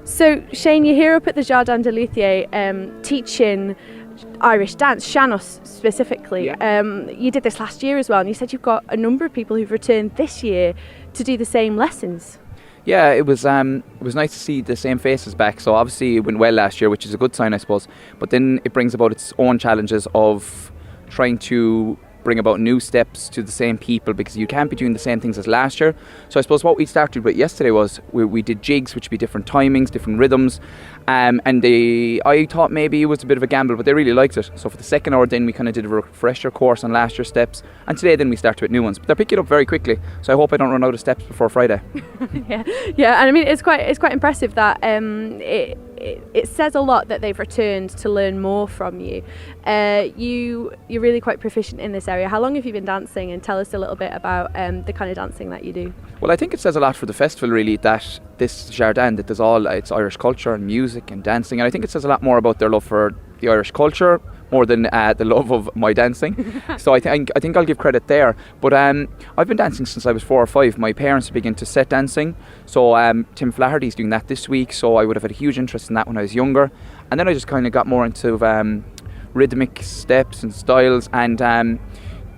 So Shane, you're here up at the Jardins de Luthiers teaching Irish dance, Sean-nós specifically. Yeah. You did this last year as well, and you said you've got a number of people who've returned this year to do the same lessons. Yeah, it was nice to see the same faces back. So obviously it went well last year, which is a good sign, I suppose. But then it brings about its own challenges of trying to bring about new steps to the same people, because you can't be doing the same things as last year. So I suppose what we started with yesterday was we did jigs, which would be different timings, different rhythms, and I thought maybe it was a bit of a gamble, but they really liked it. So for the second hour then we kind of did a refresher course on last year's steps, and today then we started with new ones. But they're picking it up very quickly, so I hope I don't run out of steps before Friday. yeah, and I mean it's quite impressive that it says a lot that they've returned to learn more from you. You're really quite proficient in this area. How long have you been dancing, and tell us a little bit about the kind of dancing that you do? Well, I think it says a lot for the festival really that this Jardins, that there's all it's Irish culture and music and dancing, and I think it says a lot more about their love for the Irish culture more than the love of my dancing. So I think I'll give credit there. But I've been dancing since I was 4 or 5. My parents are big into set dancing, so Tim Flaherty's doing that this week, so I would have had a huge interest in that when I was younger. And then I just kind of got more into rhythmic steps and styles, and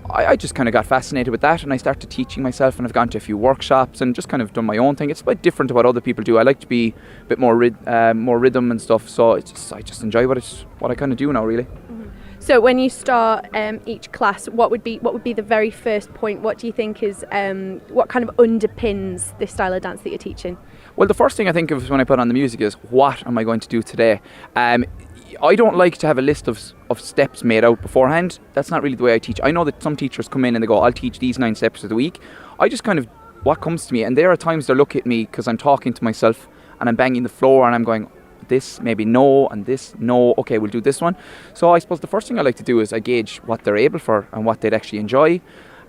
I just kind of got fascinated with that, and I started teaching myself, and I've gone to a few workshops and just kind of done my own thing. It's a bit different to what other people do. I like to be a bit more more rhythm and stuff, so I just enjoy what I kind of do now, really. So when you start each class, what would be the very first point? What do you think is what kind of underpins this style of dance that you're teaching? Well, the first thing I think of when I put on the music is, what am I going to do today? I don't like to have a list of steps made out beforehand. That's not really the way I teach. I know that some teachers come in and they go, I'll teach these 9 steps of the week. I just kind of, what comes to me, and there are times they look at me because I'm talking to myself and I'm banging the floor and I'm going, this, maybe no, and this, no, okay, we'll do this one. So I suppose the first thing I like to do is I gauge what they're able for and what they'd actually enjoy.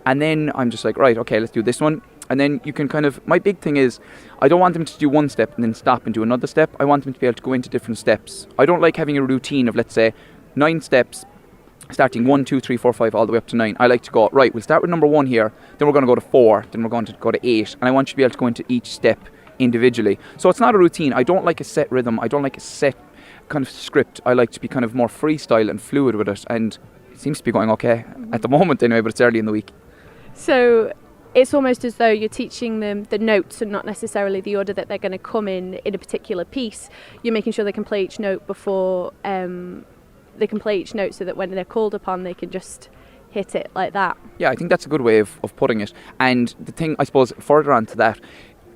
And then I'm just like, right, okay, let's do this one. And then you can kind of, my big thing is, I don't want them to do one step and then stop and do another step. I want them to be able to go into different steps. I don't like having a routine of, let's say, 9 steps, starting 1, 2, 3, 4, 5, all the way up to 9. I like to go, right, we'll start with number 1 here, then we're going to go to 4, then we're going to go to 8. And I want you to be able to go into each step individually. So it's not a routine. I don't like a set rhythm. I don't like a set kind of script. I like to be kind of more freestyle and fluid with it. And it seems to be going okay at the moment anyway, but it's early in the week. So it's almost as though you're teaching them the notes and not necessarily the order that they're going to come in a particular piece. You're making sure they can play each note before they can play each note, so that when they're called upon they can just hit it like that. Yeah, I think that's a good way of putting it. And the thing, I suppose, further on to that,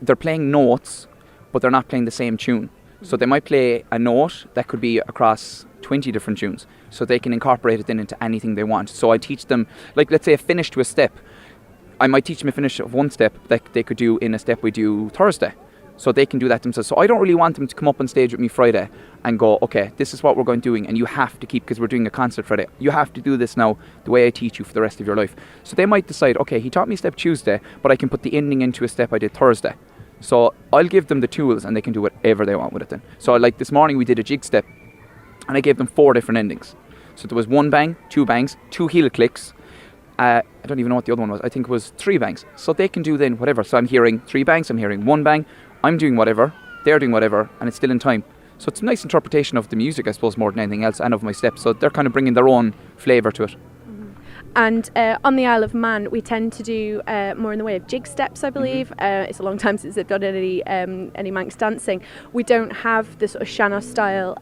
they're playing notes, but they're not playing the same tune. So they might play a note that could be across 20 different tunes, so they can incorporate it then into anything they want. So I teach them, like, let's say a finish to a step. I might teach them a finish of one step that they could do in a step we do Thursday. So they can do that themselves. So I don't really want them to come up on stage with me Friday and go, okay, this is what we're going doing, and you have to keep, because we're doing a concert Friday, you have to do this now the way I teach you for the rest of your life. So they might decide, okay, he taught me step Tuesday, but I can put the ending into a step I did Thursday. So I'll give them the tools and they can do whatever they want with it then. So like this morning we did a jig step and I gave them 4 different endings. So there was 1 bang, 2 bangs, 2 heel clicks. I don't even know what the other one was. I think it was 3 bangs. So they can do then whatever. So I'm hearing 3 bangs, I'm hearing 1 bang, I'm doing whatever, they're doing whatever, and it's still in time. So it's a nice interpretation of the music, I suppose, more than anything else, and of my steps. So they're kind of bringing their own flavour to it. And on the Isle of Man, we tend to do more in the way of jig steps, I believe. It's a long time since they've done any Manx dancing. We don't have the sort of Sean-nós style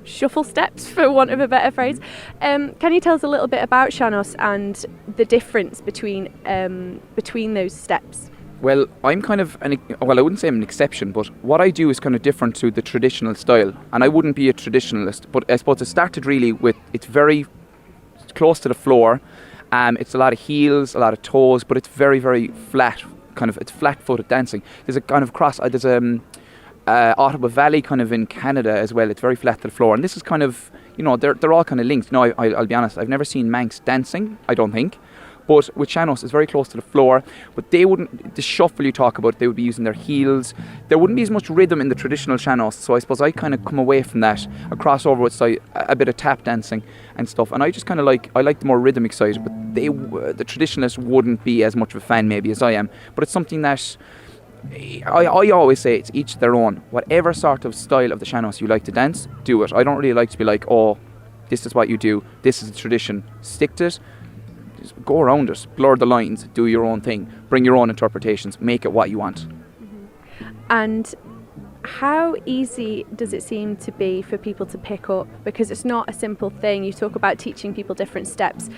shuffle steps, for want of a better phrase. Can you tell us a little bit about Sean-nós and the difference between those steps? Well, I'm kind of, I wouldn't say I'm an exception, but what I do is kind of different to the traditional style. And I wouldn't be a traditionalist, but I suppose it started really with, it's very close to the floor. It's a lot of heels, a lot of toes, but it's very, very flat, kind of, it's flat-footed dancing. There's a kind of there's Ottawa Valley kind of in Canada as well. It's very flat to the floor. And this is kind of, you know, they're all kind of linked. No, I'll be honest, I've never seen Manx dancing, I don't think. But with Sean-nós, it's very close to the floor. But they wouldn't, the shuffle you talk about, they would be using their heels. There wouldn't be as much rhythm in the traditional Sean-nós. So I suppose I kind of come away from that. I cross over with a bit of tap dancing and stuff. And I just kind of I like the more rhythmic side. But the traditionalists wouldn't be as much of a fan maybe as I am. But it's something that I always say it's each their own. Whatever sort of style of the Sean-nós you like to dance, do it. I don't really like to be like, oh, this is what you do, this is the tradition, stick to it. Just go around it, blur the lines, do your own thing, bring your own interpretations, make it what you want. And how easy does it seem to be for people to pick up? Because it's not a simple thing. You talk about teaching people different steps,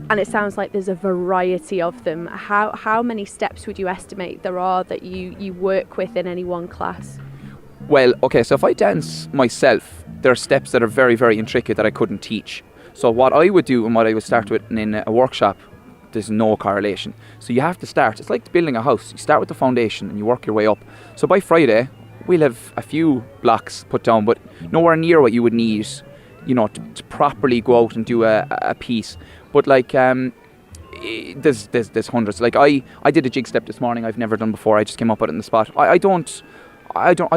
and it sounds like there's a variety of them. How many steps would you estimate there are that you work with in any one class? Well, okay, so if I dance myself, there are steps that are very, very intricate that I couldn't teach. So what I would do and what I would start with in a workshop, there's no correlation. So you have to start. It's like building a house. You start with the foundation and you work your way up. So by Friday, we'll have a few blocks put down, but nowhere near what you would need, you know, to properly go out and do a piece. But like, there's hundreds. Like I did a jig step this morning. I've never done before. I just came up with it in the spot. I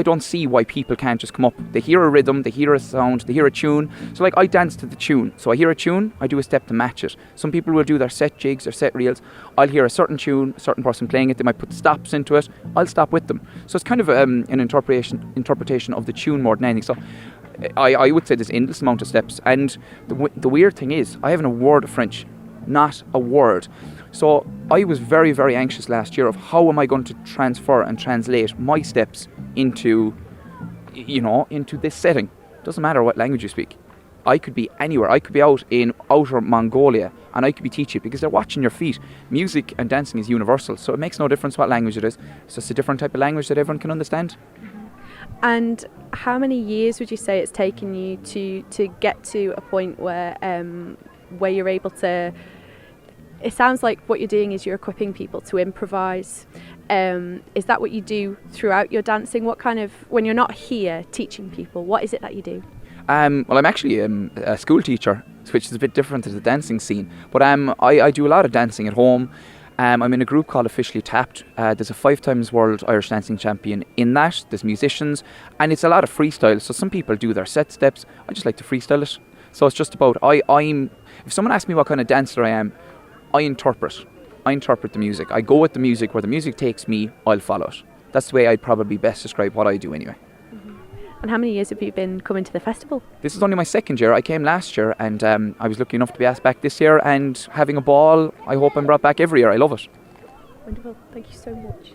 don't see why people can't just come up. They hear a rhythm, they hear a sound, they hear a tune. So like I dance to the tune. So I hear a tune, I do a step to match it. Some people will do their set jigs, their set reels. I'll hear a certain tune, a certain person playing it. They might put stops into it. I'll stop with them. So it's kind of an interpretation of the tune more than anything. So I would say there's endless amount of steps. And the weird thing is, I haven't a word of French, not a word. So I was very, very anxious last year of how am I going to transfer and translate my steps into this setting. Doesn't matter what language you speak. I could be anywhere. I could be out in outer Mongolia and I could be teaching because they're watching your feet. Music and dancing is universal, so it makes no difference what language it is. It's just a different type of language that everyone can understand. And how many years would you say it's taken you to get to a point where you're able to... It sounds like what you're doing is you're equipping people to improvise. Is that what you do throughout your dancing? What kind of, when you're not here teaching people, what is it that you do? Well, I'm actually a school teacher, which is a bit different to the dancing scene. But I do a lot of dancing at home. I'm in a group called Officially Tapped. There's a 5 times World Irish Dancing Champion in that. There's musicians, and it's a lot of freestyle. So some people do their set steps. I just like to freestyle it. So it's just about, if someone asks me what kind of dancer I am, I interpret the music. I go with the music. Where the music takes me, I'll follow it. That's the way I'd probably best describe what I do anyway. And how many years have you been coming to the festival? This is only my 2nd year. I came last year and I was lucky enough to be asked back this year and having a ball. I hope I'm brought back every year. I love it. Wonderful. Thank you so much.